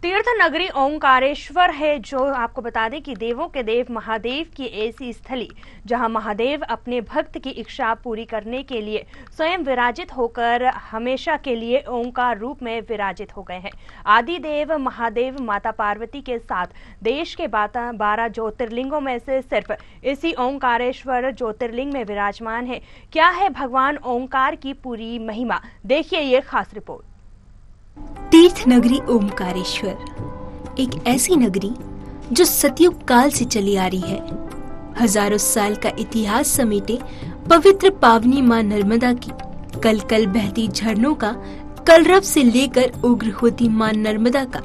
तीर्थ नगरी ओंकारेश्वर है, जो आपको बता दें कि देवों के देव महादेव की ऐसी स्थली जहां महादेव अपने भक्त की इच्छा पूरी करने के लिए स्वयं विराजित होकर हमेशा के लिए ओंकार रूप में विराजित हो गए हैं। आदि देव महादेव माता पार्वती के साथ देश के 12 ज्योतिर्लिंगों में से सिर्फ इसी ओंकारेश्वर ज्योतिर्लिंग में विराजमान है। क्या है भगवान ओंकार की पूरी महिमा, देखिए ये खास रिपोर्ट। तीर्थ नगरी ओंकारेश्वर एक ऐसी नगरी जो सतयुग काल से चली आ रही है। हजारों साल का इतिहास समेटे पवित्र पावनी मां नर्मदा की कल कल बहती झरनों का कलरव से लेकर उग्र होती मां नर्मदा का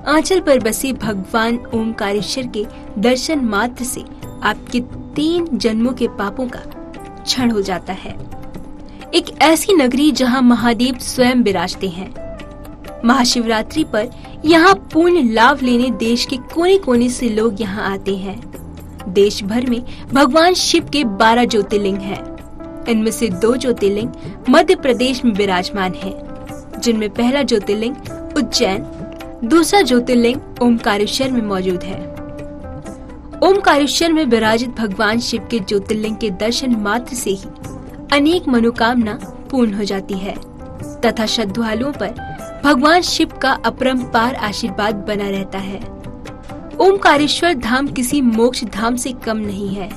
आंचल पर बसे भगवान ओंकारेश्वर के दर्शन मात्र से आपके 3 जन्मों के पापों का क्षण हो जाता है। एक ऐसी नगरी जहां महादेव स्वयं विराजते हैं। महाशिवरात्रि पर यहाँ पूर्ण लाभ लेने देश के कोने कोने से लोग यहाँ आते हैं। देश भर में भगवान शिव के 12 ज्योतिर्लिंग हैं। इनमें से 2 ज्योतिर्लिंग मध्य प्रदेश में विराजमान हैं, जिनमें पहला ज्योतिर्लिंग उज्जैन, दूसरा ज्योतिर्लिंग ओमकारेश्वर में मौजूद है। ओमकारेश्वर में विराजित भगवान शिव के ज्योतिर्लिंग के दर्शन मात्र से ही अनेक मनोकामना पूर्ण हो जाती है तथा श्रद्धालुओं पर भगवान शिव का अपरंपार आशीर्वाद बना रहता है। ओमकारेश्वर धाम किसी मोक्ष धाम से कम नहीं है।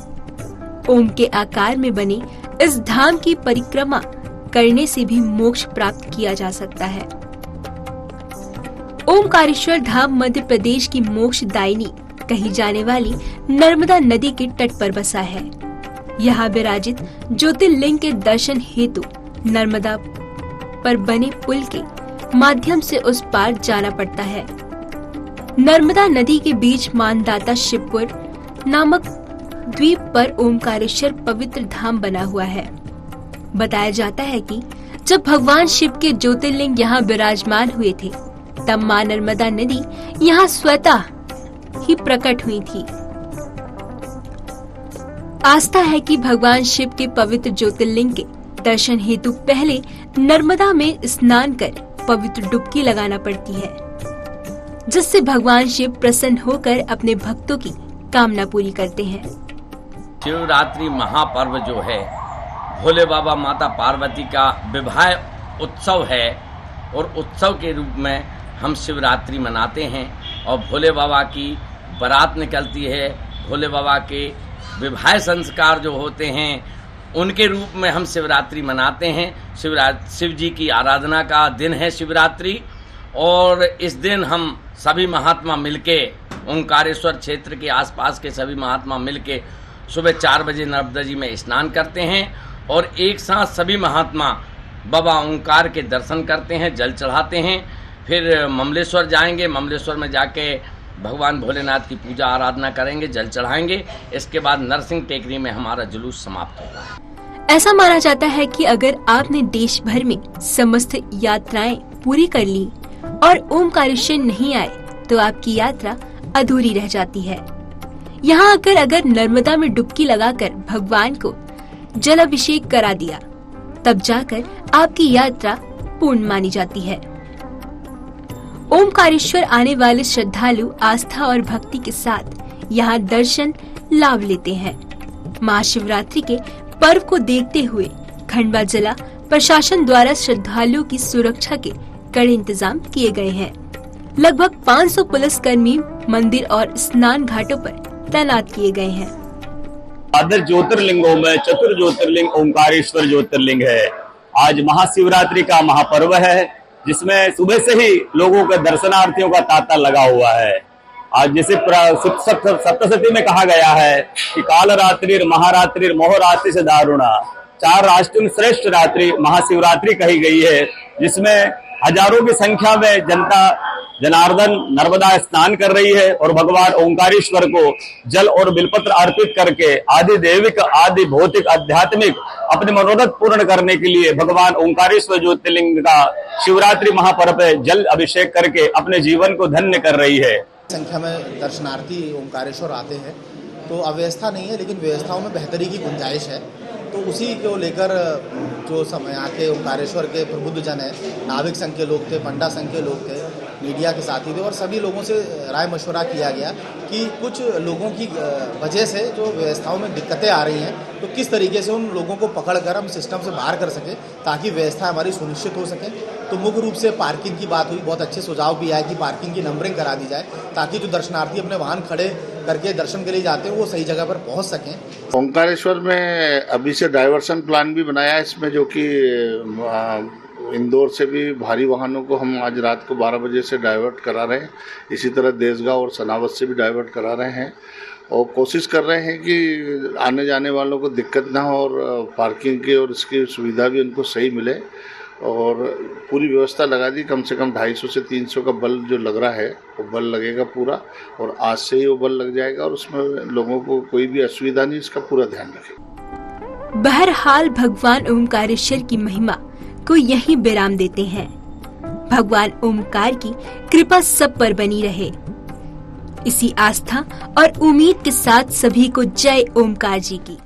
ओम के आकार में बने इस धाम की परिक्रमा करने से भी मोक्ष प्राप्त किया जा सकता है। ओमकारेश्वर धाम मध्य प्रदेश की मोक्षदायिनी कही जाने वाली नर्मदा नदी के तट पर बसा है। यहाँ विराजित ज्योतिर्लिंग के दर्शन हेतु नर्मदा पर बने पुल के माध्यम से उस पार जाना पड़ता है। नर्मदा नदी के बीच मानदाता शिवपुर नामक द्वीप पर ओमकारेश्वर पवित्र धाम बना हुआ है। बताया जाता है कि जब भगवान शिव के ज्योतिर्लिंग यहाँ विराजमान हुए थे, तब मां नर्मदा नदी यहाँ स्वतः ही प्रकट हुई थी। आस्था है कि भगवान शिव के पवित्र ज्योतिर्लिंग के दर्शन हेतु पहले नर्मदा में स्नान कर पवित्र डुबकी लगाना पड़ती है, जिससे भगवान शिव प्रसन्न होकर अपने भक्तों की कामना पूरी करते हैं। शिवरात्रि महापर्व जो है भोले बाबा माता पार्वती का विवाह उत्सव है और उत्सव के रूप में हम शिवरात्रि मनाते हैं और भोले बाबा की बारात निकलती है। भोले बाबा के विवाह संस्कार जो होते हैं उनके रूप में हम शिवरात्रि मनाते हैं। शिव जी की आराधना का दिन है शिवरात्रि और इस दिन हम सभी महात्मा मिलके ओंकारेश्वर क्षेत्र के आसपास के सभी महात्मा मिलके सुबह 4 बजे नर्मदा जी में स्नान करते हैं और एक साथ सभी महात्मा बाबा ओंकार के दर्शन करते हैं, जल चढ़ाते हैं। फिर ममलेश्वर जाएंगे, ममलेश्वर में जाके भगवान भोलेनाथ की पूजा आराधना करेंगे, जल चढ़ाएंगे। इसके बाद नरसिंह टेकरी में हमारा जुलूस समाप्त होगा। ऐसा माना जाता है कि अगर आपने देश भर में समस्त यात्राएं पूरी कर ली और ओमकारेश्वर नहीं आए तो आपकी यात्रा अधूरी रह जाती है। यहाँ आकर अगर नर्मदा में डुबकी लगाकर भगवान को जल अभिषेक करा दिया, तब जाकर आपकी यात्रा पूर्ण मानी जाती है। ओमकारेश्वर आने वाले श्रद्धालु आस्था और भक्ति के साथ यहाँ दर्शन लाभ लेते हैं। महाशिवरात्रि के पर्व को देखते हुए खंडवा जिला प्रशासन द्वारा श्रद्धालुओं की सुरक्षा के कड़े इंतजाम किए गए हैं। लगभग 500 पुलिसकर्मी मंदिर और स्नान घाटों पर तैनात किए गए हैं। 12 ज्योतिर्लिंगों में चतुर ज्योतिर्लिंग ओंकारेश्वर ज्योतिर्लिंग है। आज महाशिवरात्रि का महापर्व है, जिसमें सुबह से ही लोगों के दर्शनार्थियों का तांता लगा हुआ है। आज जैसे सप्तशती में कहा गया है कि काल रात्रि महारात्रि मोहरात्रि से दारुणा, 4 राष्ट्रों में श्रेष्ठ रात्रि महाशिवरात्रि कही गई है, जिसमें हजारों की संख्या में जनता जनार्दन नर्मदा स्नान कर रही है और भगवान ओंकारेश्वर को जल और बिलपत्र अर्पित करके आदि देविक आदि भौतिक आध्यात्मिक अपने मनोरथ पूर्ण करने के लिए भगवान ओंकारेश्वर ज्योतिर्लिंग का शिवरात्रि महापर्व पे जल अभिषेक करके अपने जीवन को धन्य कर रही है। संख्या में दर्शनार्थी ओंकारेश्वर आते हैं, तो अव्यवस्था नहीं है, लेकिन व्यवस्थाओं में बेहतरी की गुंजाइश है। तो उसी को लेकर जो समय यहाँ के ओंकारेश्वर के प्रबुद्ध जन है, नाविक संघ के लोग थे, पंडा संघ के लोग थे, मीडिया के साथी थे और सभी लोगों से राय मशवरा किया गया कि कुछ लोगों की वजह से जो व्यवस्थाओं में दिक्कतें आ रही हैं, तो किस तरीके से उन लोगों को पकड़कर हम सिस्टम से बाहर कर सकें ताकि व्यवस्था हमारी सुनिश्चित हो सके। तो मुख्य रूप से पार्किंग की बात हुई, बहुत अच्छे सुझाव भी आए कि पार्किंग की नंबरिंग करा दी जाए ताकि जो दर्शनार्थी अपने वाहन खड़े करके दर्शन के लिए जाते हैं वो सही जगह पर पहुंच सकें। ओंकारेश्वर में अभी से डाइवर्सन प्लान भी बनाया है इसमें, जो कि इंदौर से भी भारी वाहनों को हम आज रात को 12 बजे से डाइवर्ट करा रहे हैं। इसी तरह देसगांव और सनावत से भी डाइवर्ट करा रहे हैं और कोशिश कर रहे हैं कि आने जाने वालों को दिक्कत ना हो और पार्किंग की और इसकी सुविधा भी उनको सही मिले। और पूरी व्यवस्था लगा दी, कम से कम 250 से 300 का बल्ब जो लग रहा है वो बल्ब लगेगा पूरा, और आज से ही वो बल्ब लग जाएगा और उसमें लोगों को कोई भी असुविधा नहीं, इसका पूरा ध्यान रखें। बहरहाल भगवान ओमकारेश्वर की महिमा को यहीं विराम देते हैं। भगवान ओमकार की कृपा सब पर बनी रहे। इसी आस्था और उम्मीद के साथ सभी को जय ओमकार जी की।